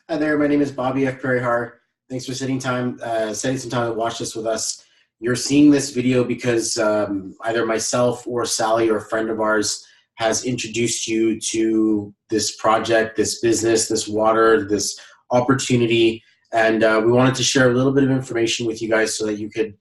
Hi there, my name is Bobby F. Perihar. Thanks for setting some time to watch this with us. You're seeing this video because either myself or Sally or a friend of ours has introduced you to this project, this business, this water, this opportunity, and we wanted to share a little bit of information with you guys so that you could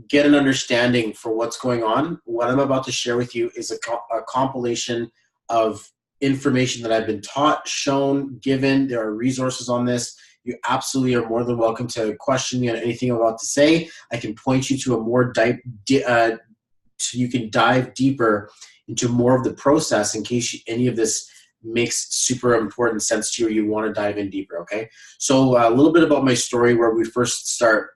get an understanding for what's going on. What I'm about to share with you is a compilation of information that I've been taught, shown, given. There are resources on this. You absolutely are more than welcome to question me on anything I'm about to say. I can point you to a more you can dive deeper into more of the process in case any of this makes super important sense to you or you want to dive in deeper, okay? So a little bit about my story where we first start.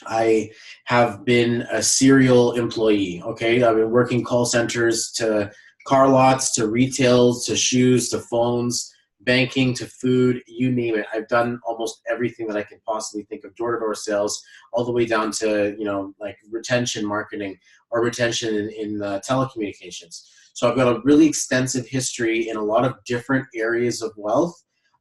I have been a serial employee, okay? I've been working call centers to car lots, to retail, to shoes, to phones, banking, to food, you name it. I've done almost everything that I can possibly think of, door-to-door sales, all the way down to, like retention marketing or retention in telecommunications. So I've got a really extensive history in a lot of different areas of wealth,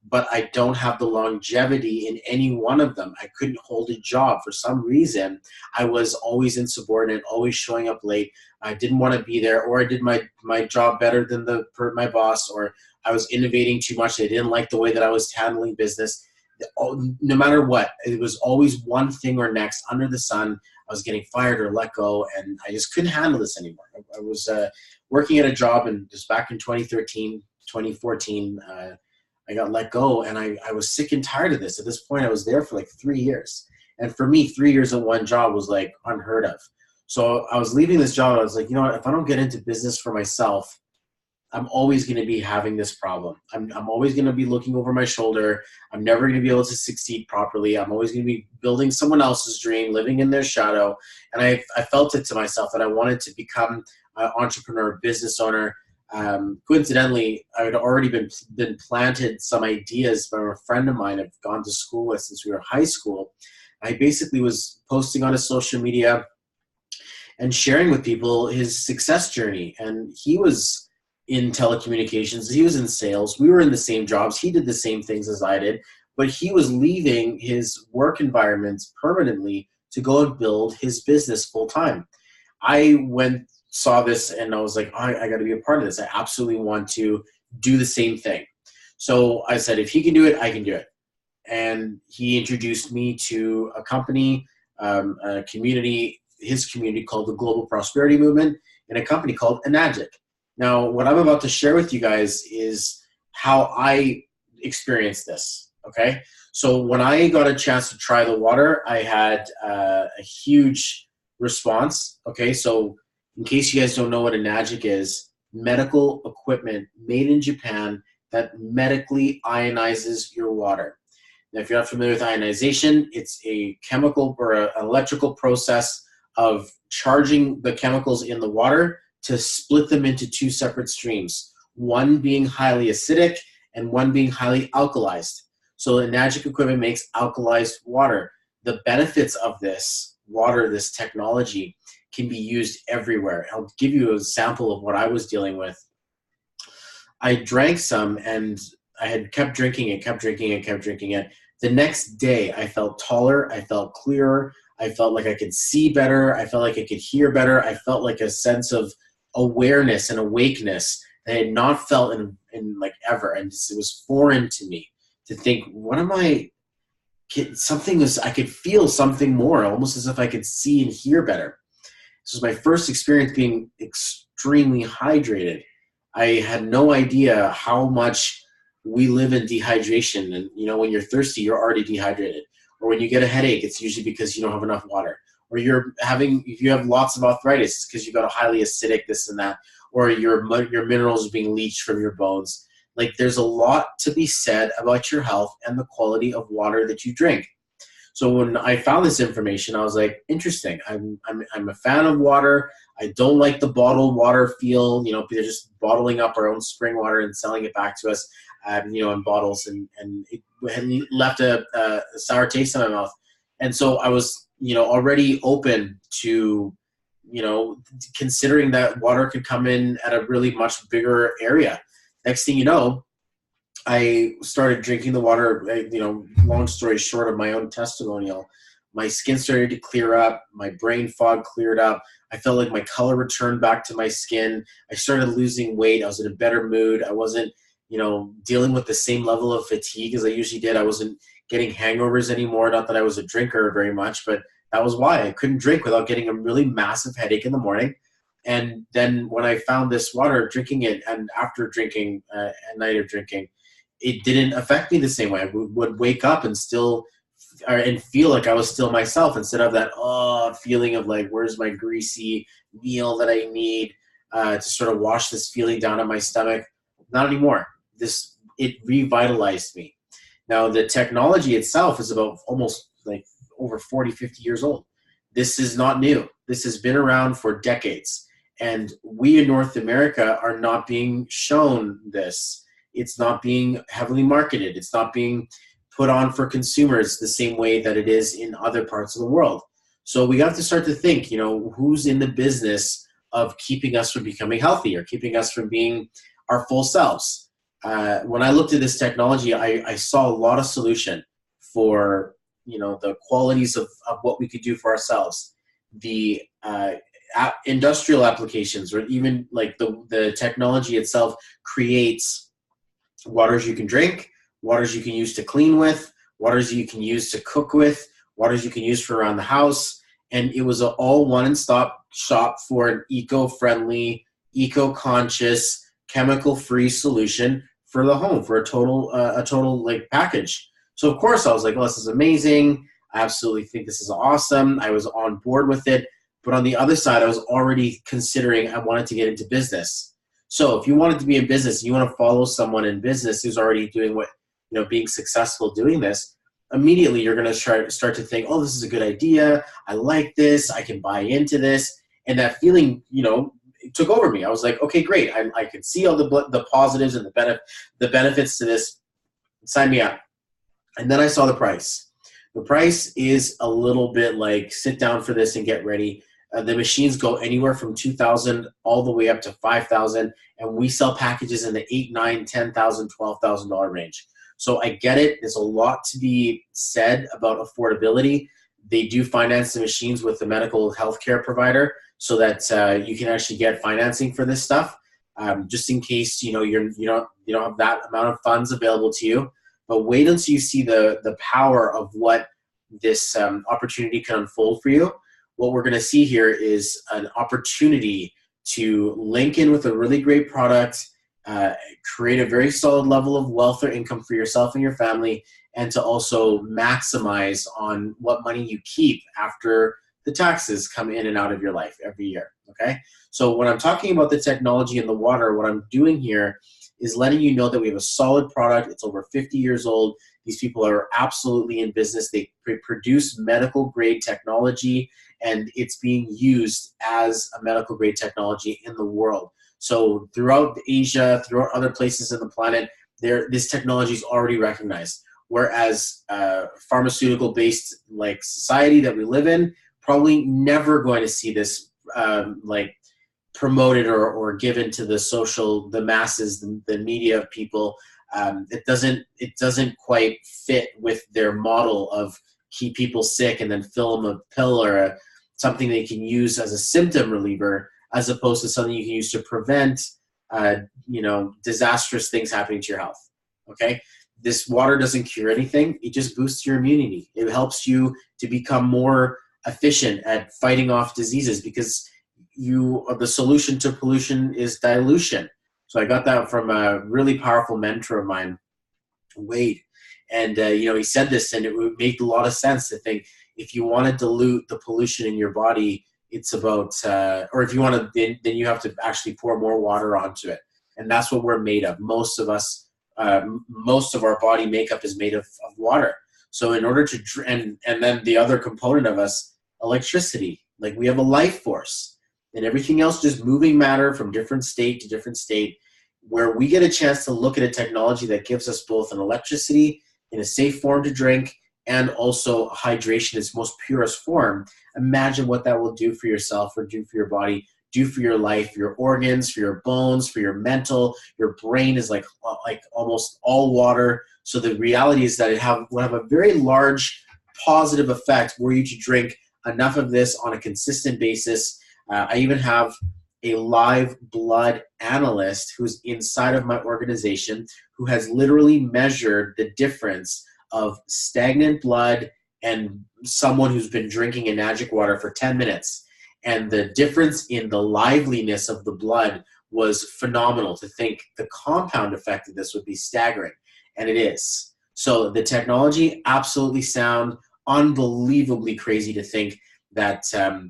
but I don't have the longevity in any one of them. I couldn't hold a job. For some reason, I was always insubordinate, always showing up late. I didn't want to be there, or I did my job better than my boss, or I was innovating too much. They didn't like the way that I was handling business. No matter what, it was always one thing or next under the sun. I was getting fired or let go, and I just couldn't handle this anymore. I was working at a job, and just back in 2013, 2014, I got let go, and I was sick and tired of this. At this point, I was there for like 3 years. And for me, 3 years at one job was like unheard of. So I was leaving this job. I was like, you know what? If I don't get into business for myself, I'm always going to be having this problem. I'm always going to be looking over my shoulder. I'm never going to be able to succeed properly. I'm always going to be building someone else's dream, living in their shadow. And I felt it to myself that I wanted to become an entrepreneur, business owner. Coincidentally, I had already been planted some ideas by a friend of mine I've gone to school with since we were in high school. I basically was posting on his social media and sharing with people his success journey. And he was in telecommunications. He was in sales. We were in the same jobs. He did the same things as I did, but he was leaving his work environments permanently to go and build his business full time. I saw this, and I was like, I got to be a part of this. I absolutely want to do the same thing. So I said, if he can do it, I can do it. And he introduced me to a company, a community, his community called the Global Prosperity Movement, and a company called Enagic. Now, what I'm about to share with you guys is how I experienced this, okay? So when I got a chance to try the water, I had a huge response, okay? So in case you guys don't know what Enagic is, medical equipment made in Japan that medically ionizes your water. Now, if you're not familiar with ionization, it's a chemical or an electrical process of charging the chemicals in the water to split them into two separate streams, one being highly acidic and one being highly alkalized. So Enagic equipment makes alkalized water. The benefits of this water, this technology, can be used everywhere. I'll give you a sample of what I was dealing with. I drank some, and I had kept drinking it. The next day, I felt taller, I felt clearer, I felt like I could see better, I felt like I could hear better, I felt like a sense of awareness and awakeness that I had not felt in like ever. And it was foreign to me to think, what am I, I could feel something more, almost as if I could see and hear better. This was my first experience being extremely hydrated. I had no idea how much we live in dehydration. And, when you're thirsty, you're already dehydrated. Or when you get a headache, it's usually because you don't have enough water. Or if you have lots of arthritis, it's because you've got a highly acidic this and that. Or your minerals are being leached from your bones. Like, there's a lot to be said about your health and the quality of water that you drink. So when I found this information, I was like, interesting. I'm a fan of water. I don't like the bottled water feel. They're just bottling up our own spring water and selling it back to us, in bottles, and it had left a sour taste in my mouth. And so I was, already open to, considering that water could come in at a really much bigger area. Next thing you know, I started drinking the water. Long story short of my own testimonial, my skin started to clear up. My brain fog cleared up. I felt like my color returned back to my skin. I started losing weight. I was in a better mood. I wasn't, dealing with the same level of fatigue as I usually did. I wasn't getting hangovers anymore. Not that I was a drinker very much, but that was why I couldn't drink without getting a really massive headache in the morning. And then when I found this water, drinking it, and after drinking a night of drinking, it didn't affect me the same way. I would wake up and still and feel like I was still myself instead of that feeling of like, where's my greasy meal that I need to sort of wash this feeling down in my stomach. Not anymore. It revitalized me. Now the technology itself is about almost like over 40, 50 years old. This is not new. This has been around for decades. And we in North America are not being shown this. It's not being heavily marketed. It's not being put on for consumers the same way that it is in other parts of the world. So we have to start to think, who's in the business of keeping us from becoming healthy or keeping us from being our full selves. When I looked at this technology, I saw a lot of solution for, the qualities of what we could do for ourselves. The industrial applications, or even like the technology itself creates waters you can drink, waters you can use to clean with, waters you can use to cook with, waters you can use for around the house. And it was an all one-stop shop for an eco-friendly, eco-conscious, chemical-free solution for the home, for a total like package. So of course I was like, oh, this is amazing. I absolutely think this is awesome. I was on board with it. But on the other side, I was already considering I wanted to get into business. So if you wanted to be in business, you want to follow someone in business who's already doing what, being successful doing this, immediately you're going to start to think, oh, this is a good idea. I like this. I can buy into this. And that feeling, it took over me. I was like, okay, great. I could see all the positives and the benefits to this. Sign me up. And then I saw the price. The price is a little bit like, sit down for this and get ready. The machines go anywhere from $2,000 all the way up to $5,000, and we sell packages in the $8,000, $9,000, $10,000, $12,000 range. So I get it. There's a lot to be said about affordability. They do finance the machines with the medical healthcare provider, so that you can actually get financing for this stuff, just in case you don't have that amount of funds available to you. But wait until you see the power of what this opportunity can unfold for you. What we're going to see here is an opportunity to link in with a really great product, create a very solid level of wealth or income for yourself and your family, and to also maximize on what money you keep after the taxes come in and out of your life every year, okay? So when I'm talking about the technology and the water, what I'm doing here is letting you know that we have a solid product. It's over 50 years old. These people are absolutely in business. They produce medical grade technology, and it's being used as a medical grade technology in the world. So throughout Asia, throughout other places in the planet, this technology is already recognized. Whereas pharmaceutical-based like society that we live in, probably never going to see this like promoted or given to the masses, the media of people. It doesn't quite fit with their model of keep people sick and then fill them a pill or something they can use as a symptom reliever, as opposed to something you can use to prevent disastrous things happening to your health. Okay, this water doesn't cure anything. It just boosts your immunity. It helps you to become more efficient at fighting off diseases, because the solution to pollution is dilution. So I got that from a really powerful mentor of mine, Wade. And, he said this, and it would make a lot of sense to think, if you want to dilute the pollution in your body, it's about, or if you want to, then you have to actually pour more water onto it. And that's what we're made of. Most of us, most of our body makeup is made of water. So in order to, and then the other component of us, electricity, like we have a life force, and everything else just moving matter from different state to different state, where we get a chance to look at a technology that gives us both an electricity in a safe form to drink and also hydration in its most purest form. Imagine what that will do for yourself or do for your body, do for your life, your organs, for your bones, for your mental. Your brain is like almost all water. So the reality is that it will have a very large positive effect were you to drink enough of this on a consistent basis. I even have a live blood analyst who's inside of my organization who has literally measured the difference of stagnant blood and someone who's been drinking Enagic water for 10 minutes. And the difference in the liveliness of the blood was phenomenal. To think the compound effect of this would be staggering, and it is. So the technology, absolutely sound, unbelievably crazy to think that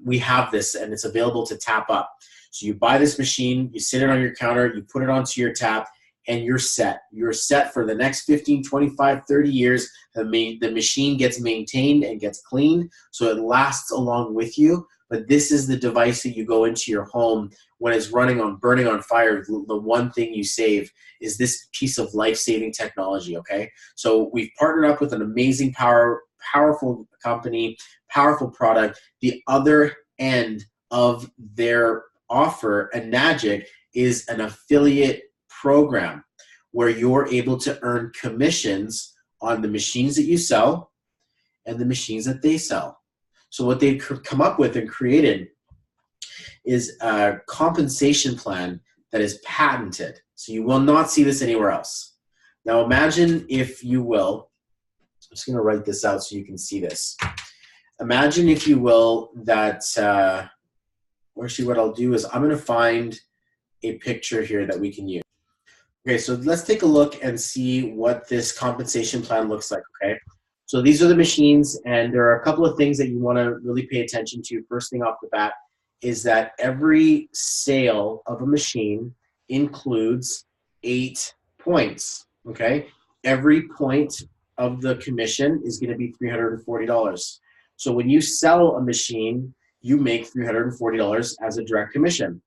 we have this and it's available to tap up. So you buy this machine, you sit it on your counter, you put it onto your tap, and you're set. You're set for the next 15, 25, 30 years. The machine gets maintained and gets cleaned, so it lasts along with you. But this is the device that you go into your home when it's burning on fire. The one thing you save is this piece of life-saving technology, okay? So we've partnered up with an amazing, powerful company, powerful product. The other end of their offer, Enagic, is an affiliate program where you're able to earn commissions on the machines that you sell and the machines that they sell. So what they've come up with and created is a compensation plan that is patented. So you will not see this anywhere else. Now imagine, if you will, I'm just going to write this out so you can see this. Imagine, if you will, that, or actually what I'll do is I'm going to find a picture here that we can use. Okay, so let's take a look and see what this compensation plan looks like, okay? So these are the machines, and there are a couple of things that you want to really pay attention to. First thing off the bat is that every sale of a machine includes 8 points, okay? Every point of the commission is going to be $340. So when you sell a machine, you make $340 as a direct commission.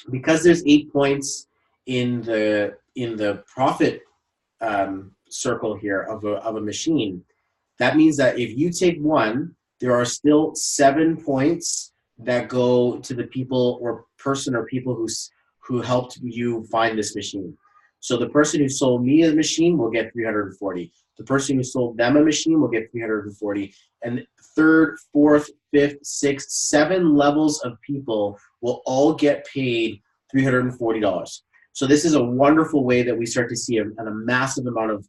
Because there's 8 points in the profit circle here of a machine, that means that if you take one, there are still 7 points that go to the people or people who helped you find this machine. So the person who sold me a machine will get 340. The person who sold them a machine will get 340. And third, fourth, fifth, sixth, 7 levels of people will all get paid $340. So this is a wonderful way that we start to see a massive amount of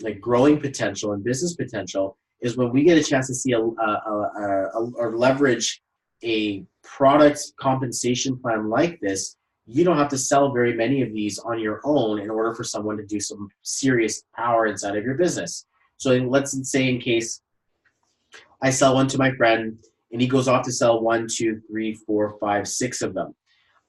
like growing potential and business potential, is when we get a chance to see or leverage a product compensation plan like this. You don't have to sell very many of these on your own in order for someone to do some serious power inside of your business. So let's say, in case I sell one to my friend and he goes off to sell 1, 2, 3, 4, 5, 6 of them,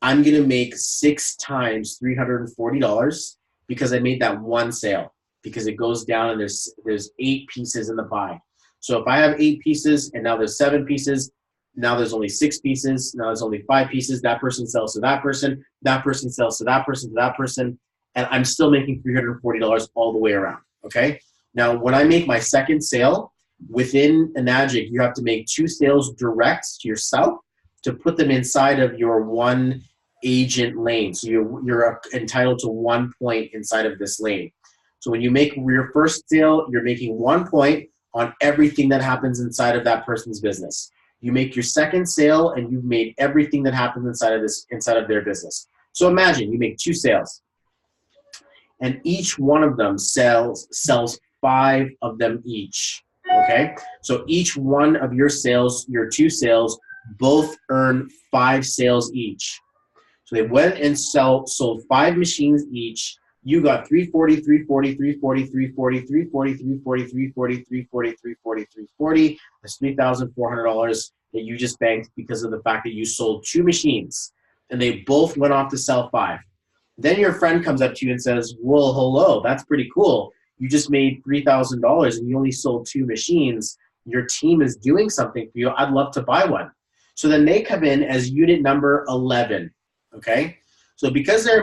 I'm gonna make 6 times $340 because I made that one sale. Because it goes down and there's 8 pieces in the pie. So if I have 8 pieces and now there's 7 pieces, now there's only 6 pieces, now there's only 5 pieces, that person sells to that person sells to that person, and I'm still making $340 all the way around, okay? Now, when I make my second sale, within Enagic, you have to make 2 sales direct to yourself to put them inside of your one agent lane. So you're entitled to 1 point inside of this lane. So when you make your first sale, you're making 1 point on everything that happens inside of that person's business. You make your second sale and you've made everything that happens inside of their business. So imagine you make 2 sales and each one of them sells 5 of them each, okay? So each one of your sales, your 2 sales, both earn 5 sales each. So they went and sold 5 machines each. You got 340, 340, 340, 340, 340, 340, 340, 340, 340, 340. That's $3,400 that you just banked because of the fact that you sold 2 machines and they both went off to sell 5. Then your friend comes up to you and says, well, hello, that's pretty cool. You just made $3,000 and you only sold 2 machines. Your team is doing something for you. I'd love to buy one. So then they come in as unit number 11, okay? So because they're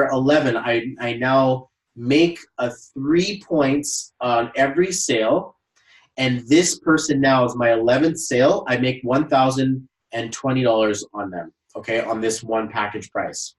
11, I now make 3 points on every sale, and this person now is my 11th sale. I make $1,020 on them. okay, on this one package price.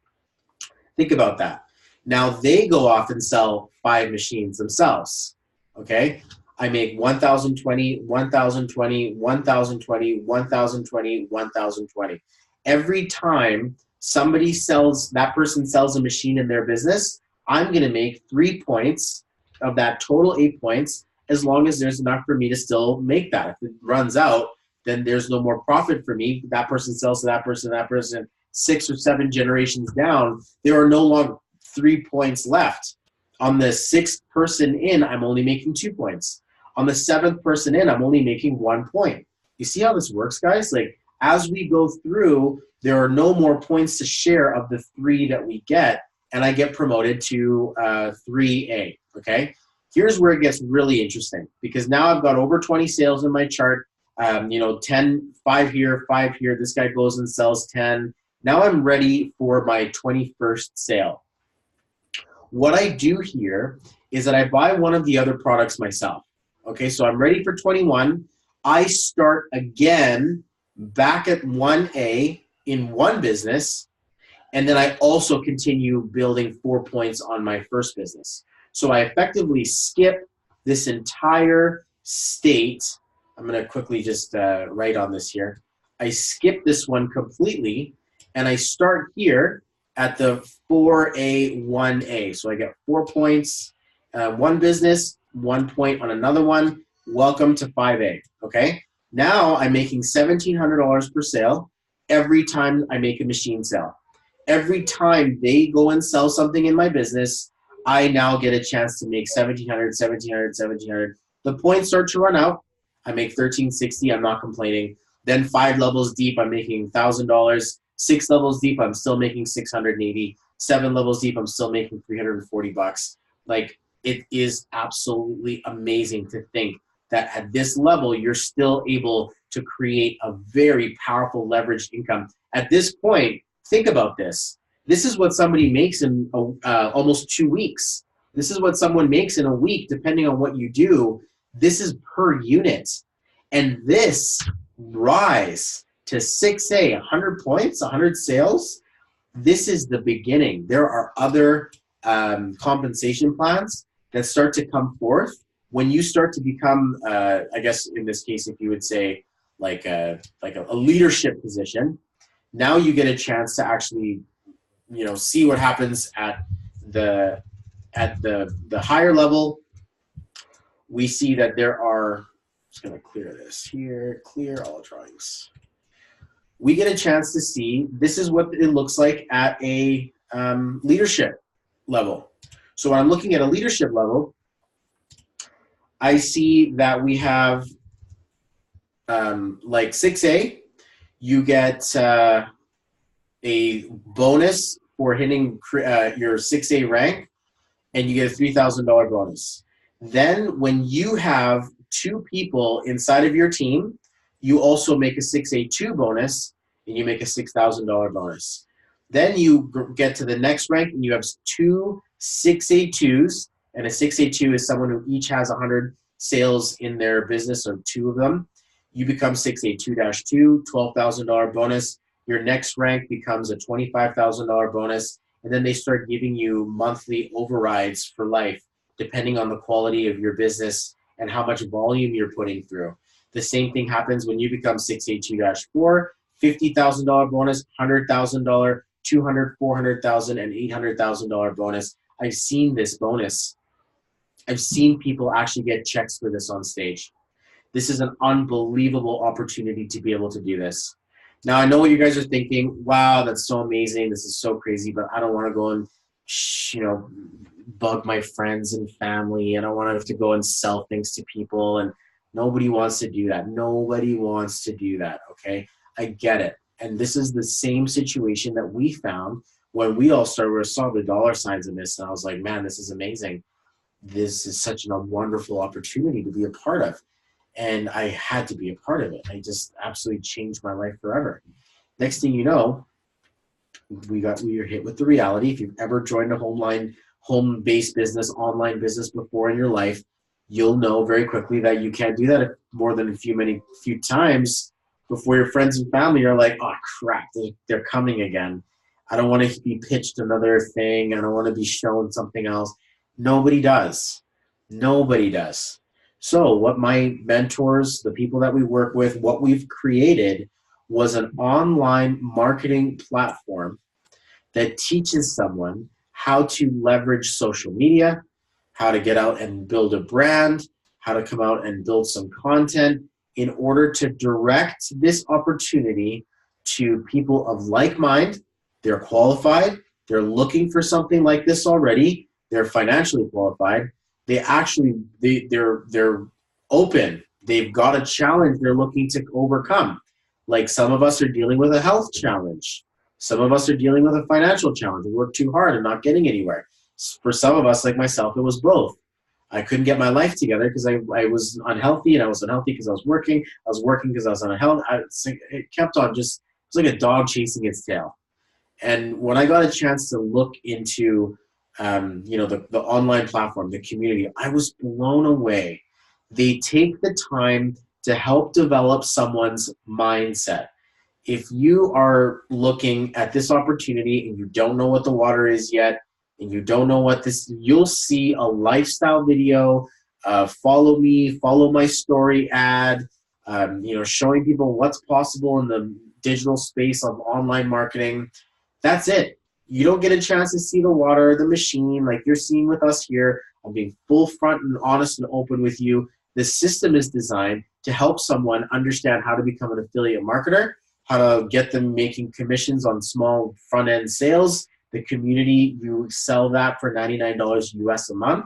Think about that. Now they go off and sell 5 machines themselves, okay? I make 1,020, 1,020, 1,020, 1,020, 1,020. Every time somebody sells, that person sells a machine in their business, I'm going to make 3 points of that total 8 points, as long as there's enough for me to still make that. If it runs out, then there's no more profit for me. That person sells to that person, 6 or 7 generations down, there are no longer 3 points left. On the 6th person in, I'm only making 2 points. On the 7th person in, I'm only making 1 point. You see how this works, guys? Like, as we go through, there are no more points to share of the 3 that we get, and I get promoted to 3A, okay? Here's where it gets really interesting, because now I've got over 20 sales in my chart, 10, 5 here, 5 here. This guy goes and sells 10. Now I'm ready for my 21st sale. What I do here is that I buy one of the other products myself. Okay, so I'm ready for 21. I start again back at 1A in one business, and then I also continue building 4 points on my first business. So I effectively skip this entire state. I'm going to quickly just write on this here. I skip this one completely, and I start here at the 4A, 1A. So I get 4 points, one business, 1 point on another one. Welcome to 5A, okay? Now I'm making $1,700 per sale every time I make a machine sale. Every time they go and sell something in my business, I now get a chance to make $1,700, $1,700, $1,700. The points start to run out. I make $1,360. I'm not complaining. Then 5 levels deep, I'm making $1,000. 6 levels deep, I'm still making $680. 7 levels deep, I'm still making $340. Like, it is absolutely amazing to think that at this level, you're still able to create a very powerful leveraged income. At this point, think about this. This is what somebody makes in almost 2 weeks. This is what someone makes in a week, depending on what you do. This is per unit. And this rise to 6A, 100 points, 100 sales, this is the beginning. There are other compensation plans that start to come forth when you start to become, I guess in this case, if you would say like a leadership position, now you get a chance to actually, see what happens at the higher level. We see that there are, just gonna clear this here, clear all drawings. We get a chance to see, this is what it looks like at a leadership level. So when I'm looking at a leadership level, I see that we have like 6A, you get a bonus for hitting your 6A rank, and you get a $3,000 bonus. Then when you have 2 people inside of your team, you also make a 6A2 bonus, and you make a $6,000 bonus. Then you get to the next rank, and you have 2 6A2s, and a 6A2 is someone who each has 100 sales in their business, or 2 of them. You become 6A2-2, $12,000 bonus. Your next rank becomes a $25,000 bonus, and then they start giving you monthly overrides for life, depending on the quality of your business and how much volume you're putting through. The same thing happens when you become 6A2-4, $50,000 bonus, $100,000, $200,000, $400,000, and $800,000 bonus. I've seen this bonus. I've seen people actually get checks for this on stage. This is an unbelievable opportunity to be able to do this. Now, I know what you guys are thinking. Wow, that's so amazing. This is so crazy, but I don't want to go and, bug my friends and family. I don't want to have to go and sell things to people, and nobody wants to do that. Nobody wants to do that, okay? I get it. And this is the same situation that we found when we all started. We saw the dollar signs in this, and I was like, man, this is amazing. This is such a wonderful opportunity to be a part of. And I had to be a part of it. I just absolutely changed my life forever. Next thing you know, we were hit with the reality. If you've ever joined a home-based business, online business before in your life, you'll know very quickly that you can't do that more than a few times before your friends and family are like, oh crap, they're coming again. I don't want to be pitched another thing. I don't want to be shown something else. Nobody does. Nobody does. So what my mentors, the people that we work with, what we've created was an online marketing platform that teaches someone how to leverage social media, how to get out and build a brand, how to come out and build some content in order to direct this opportunity to people of like mind. They're qualified, they're looking for something like this already, they're financially qualified, they're open, they've got a challenge they're looking to overcome. Like some of us are dealing with a health challenge. Some of us are dealing with a financial challenge. We work too hard and not getting anywhere. For some of us, like myself, it was both. I couldn't get my life together because I was unhealthy, and I was unhealthy because I was working. I was working because I was unhealthy. It kept on just, it was like a dog chasing its tail. And when I got a chance to look into, the online platform, the community, I was blown away. They take the time to help develop someone's mindset. If you are looking at this opportunity and you don't know what the water is yet, and you don't know what this, you'll see a lifestyle video, follow me, follow my story ad, showing people what's possible in the digital space of online marketing. That's it. You don't get a chance to see the water, the machine, like you're seeing with us here. I'm being full front and honest and open with you. The system is designed to help someone understand how to become an affiliate marketer, how to get them making commissions on small front-end sales. The community, you sell that for $99 US a month,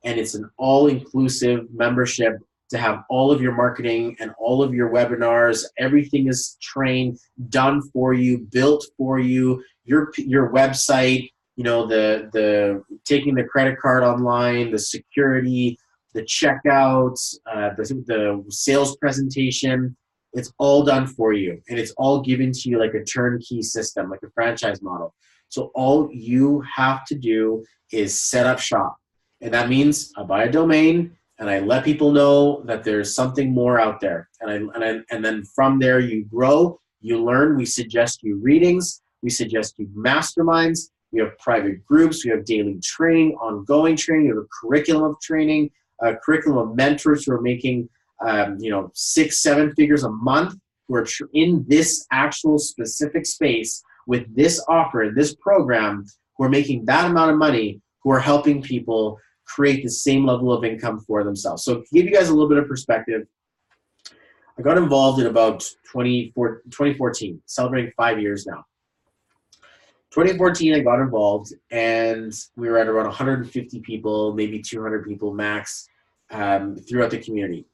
and it's an all-inclusive membership to have all of your marketing and all of your webinars. Everything is trained, done for you, built for you. Your website, the taking the credit card online, the security, the checkouts, the sales presentation. It's all done for you, and it's all given to you like a turnkey system, like a franchise model. So all you have to do is set up shop. And that means I buy a domain and I let people know that there's something more out there. And then from there you grow, you learn. We suggest you readings. We suggest you masterminds. We have private groups. We have daily training, ongoing training. We have a curriculum of training, a curriculum of mentors who are making 6-7 figures a month, who are in this actual specific space with this offer, this program, who are making that amount of money, who are helping people create the same level of income for themselves. So to give you guys a little bit of perspective, I got involved in about 2014, celebrating 5 years now. 2014, I got involved, and we were at around 150 people, maybe 200 people max, throughout the community.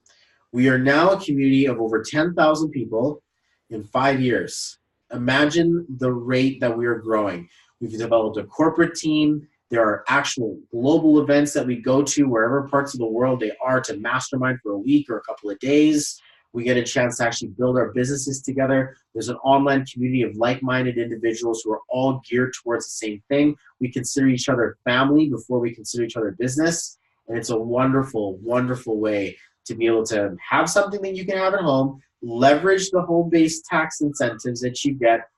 We are now a community of over 10,000 people in 5 years. Imagine the rate that we are growing. We've developed a corporate team. There are actual global events that we go to wherever parts of the world they are to mastermind for a week or a couple of days. We get a chance to actually build our businesses together. There's an online community of like-minded individuals who are all geared towards the same thing. We consider each other family before we consider each other business. And it's a wonderful, wonderful way to be able to have something that you can have at home, leverage the home-based tax incentives that you get,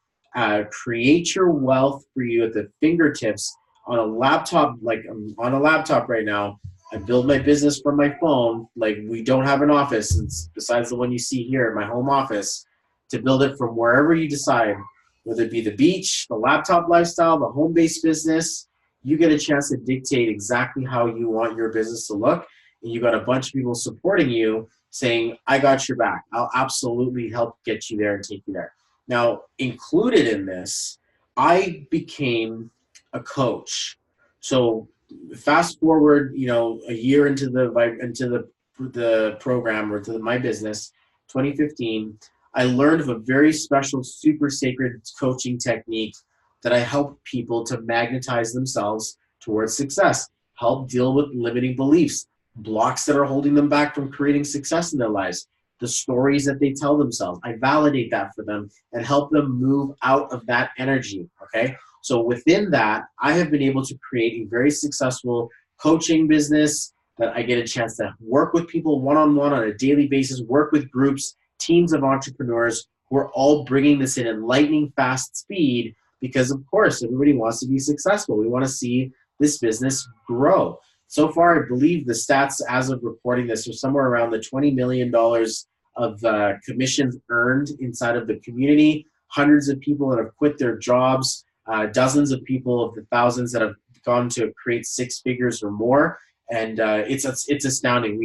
create your wealth for you at the fingertips on a laptop. Like I'm on a laptop right now. I build my business from my phone. Like we don't have an office besides the one you see here at my home office, to build it from wherever you decide, whether it be the beach, the laptop lifestyle, the home-based business. You get a chance to dictate exactly how you want your business to look. And you got a bunch of people supporting you saying, I got your back. I'll absolutely help get you there and take you there. Now, included in this, I became a coach. So fast forward, a year into the program, or to my business, 2015, I learned of a very special, super sacred coaching technique that I help people to magnetize themselves towards success, help deal with limiting beliefs, blocks that are holding them back from creating success in their lives, the stories that they tell themselves. I validate that for them and help them move out of that energy, okay? So within that, I have been able to create a very successful coaching business that I get a chance to work with people one-on-one on a daily basis, work with groups, teams of entrepreneurs who are all bringing this in lightning fast speed because, of course, everybody wants to be successful. We want to see this business grow. So far, I believe the stats as of recording this are somewhere around the $20 million of commissions earned inside of the community, hundreds of people that have quit their jobs, dozens of people of the thousands that have gone to create six figures or more. And it's astounding.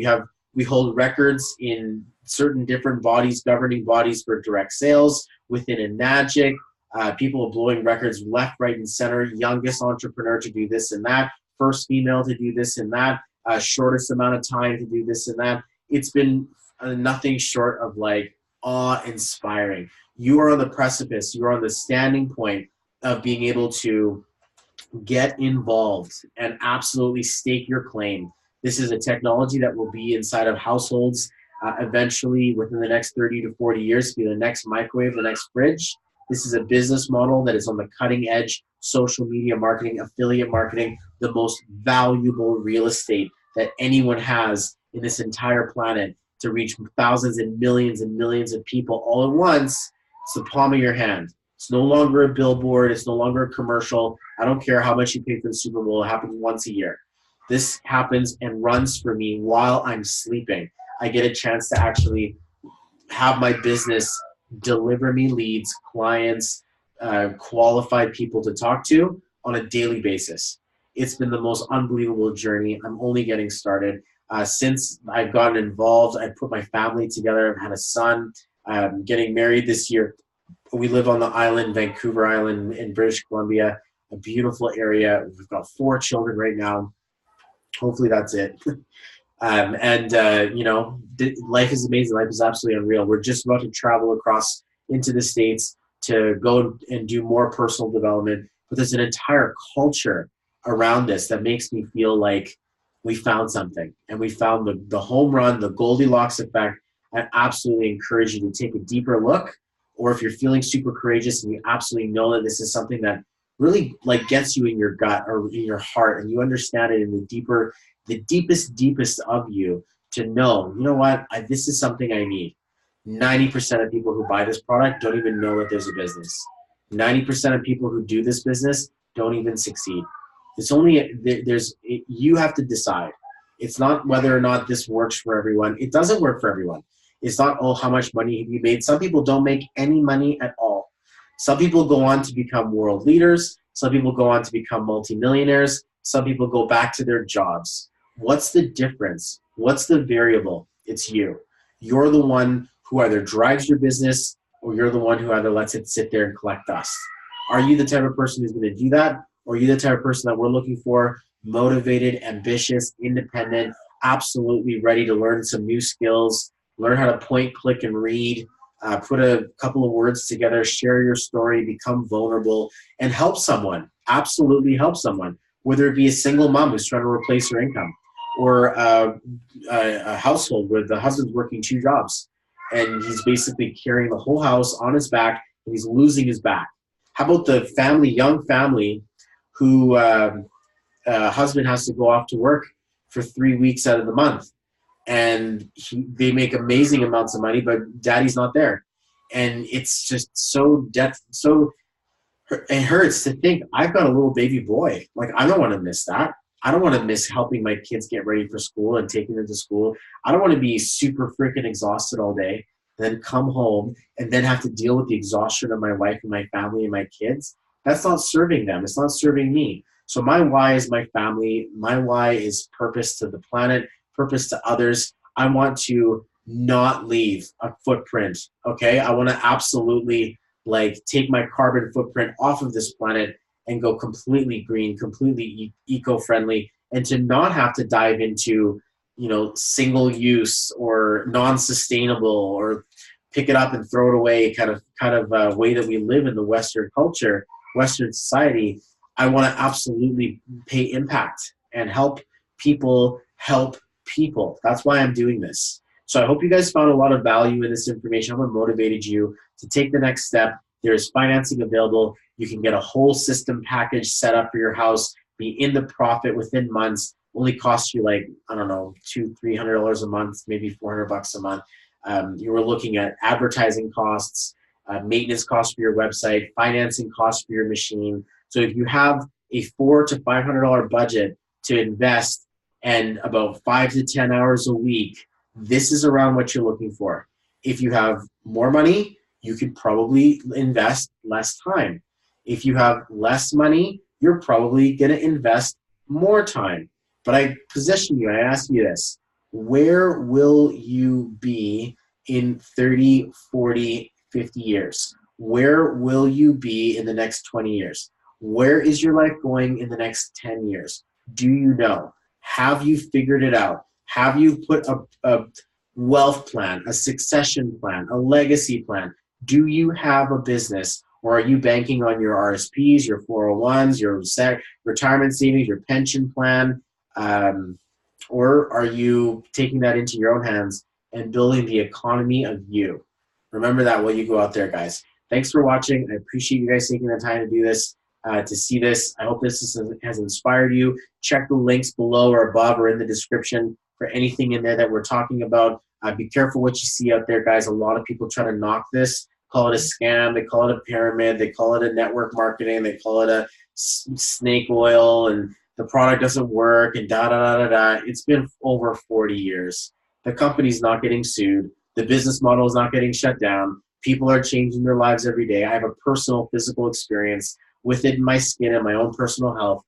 We hold records in certain different bodies, governing bodies for direct sales within Enagic. People are blowing records left, right, and center. Youngest entrepreneur to do this and that. First female to do this and that. Shortest amount of time to do this and that. It's been nothing short of like awe-inspiring. You are on the precipice. You are on the standing point of being able to get involved and absolutely stake your claim. This is a technology that will be inside of households eventually within the next 30 to 40 years, be the next microwave, the next fridge. This is a business model that is on the cutting edge, social media marketing, affiliate marketing, the most valuable real estate that anyone has in this entire planet to reach thousands and millions of people all at once. It's the palm of your hand. It's no longer a billboard. It's no longer a commercial. I don't care how much you pay for the Super Bowl. It happens once a year. This happens and runs for me while I'm sleeping. I get a chance to actually have my business deliver me leads, clients, qualified people to talk to on a daily basis. It's been the most unbelievable journey. I'm only getting started. Since I've gotten involved, I've put my family together. I've had a son. I'm getting married this year. We live on the island, Vancouver Island in British Columbia, a beautiful area. We've got 4 children right now. Hopefully that's it. You know, life is amazing. Life is absolutely unreal. We're just about to travel across into the States to go and do more personal development. But there's an entire culture around this that makes me feel like we found something. And we found the home run, the Goldilocks effect. I absolutely encourage you to take a deeper look. Or if you're feeling super courageous and you absolutely know that this is something that really like gets you in your gut or in your heart, and you understand it in the deepest of you, to know, you know what, this is something I need. 90% of people who buy this product don't even know that there's a business. 90% of people who do this business don't even succeed. It's only, you have to decide. It's not whether or not this works for everyone. It doesn't work for everyone. It's not, oh, how much money have you made? Some people don't make any money at all. Some people go on to become world leaders. Some people go on to become multimillionaires. Some people go back to their jobs. What's the difference? What's the variable? It's you. You're the one who either drives your business, or you're the one who either lets it sit there and collect dust. Are you the type of person who's going to do that? Or are you the type of person that we're looking for? Motivated, ambitious, independent, absolutely ready to learn some new skills, learn how to point, click, and read, put a couple of words together, share your story, become vulnerable, and help someone. Absolutely help someone. Whether it be a single mom who's trying to replace her income, or a household where the husband's working 2 jobs and he's basically carrying the whole house on his back and he's losing his back. How about the family, young family, who husband has to go off to work for 3 weeks out of the month, and they make amazing amounts of money, but daddy's not there. And it's just it hurts to think, I've got a little baby boy. Like, I don't want to miss that. I don't want to miss helping my kids get ready for school and taking them to school. I don't want to be super freaking exhausted all day, then come home and then have to deal with the exhaustion of my wife and my family and my kids. That's not serving them. It's not serving me. So my why is my family. My why is purpose to the planet, purpose to others. I want to not leave a footprint, okay? I want to absolutely take my carbon footprint off of this planet and go completely green, completely eco-friendly, and to not have to dive into, single use or non-sustainable or pick it up and throw it away kind of way that we live in the Western culture, Western society. I want to absolutely pay impact and help people help people. That's why I'm doing this. So I hope you guys found a lot of value in this information. I hope it motivated you to take the next step. There is financing available. You can get a whole system package set up for your house, be in the profit within months, only cost you $200-$300 a month, maybe $400 a month. You were looking at advertising costs, maintenance costs for your website, financing costs for your machine. So if you have a $400 to $500 budget to invest and about 5 to 10 hours a week, this is around what you're looking for. If you have more money, you could probably invest less time. If you have less money, you're probably going to invest more time. But I position you, I ask you this: where will you be in 30, 40, 50 years? Where will you be in the next 20 years? Where is your life going in the next 10 years? Do you know? Have you figured it out? Have you put a wealth plan, a succession plan, a legacy plan? Do you have a business, or are you banking on your RSPs, your 401s, your retirement savings, your pension plan? Or are you taking that into your own hands and building the economy of you? Remember that while you go out there, guys. Thanks for watching. I appreciate you guys taking the time to do this, to see this. I hope this has inspired you. Check the links below or above or in the description for anything in there that we're talking about. Be careful what you see out there, guys. A lot of people try to knock this, call it a scam. They call it a pyramid. They call it a network marketing. They call it a snake oil, and the product doesn't work, and da-da-da-da-da. It's been over 40 years. The company's not getting sued. The business model is not getting shut down. People are changing their lives every day. I have a personal physical experience with it in my skin and my own personal health.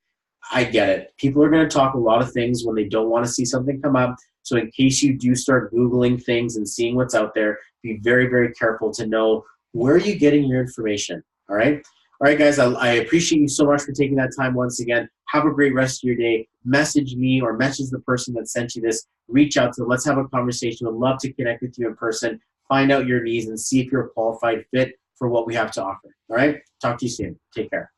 I get it. People are going to talk a lot of things when they don't want to see something come up. So in case you do start Googling things and seeing what's out there, be very, very careful to know where are you getting your information, all right? All right, guys, I appreciate you so much for taking that time once again. Have a great rest of your day. Message me or message the person that sent you this. Reach out to them. Let's have a conversation. I'd love to connect with you in person, find out your needs, and see if you're a qualified fit for what we have to offer. All right? Talk to you soon. Take care.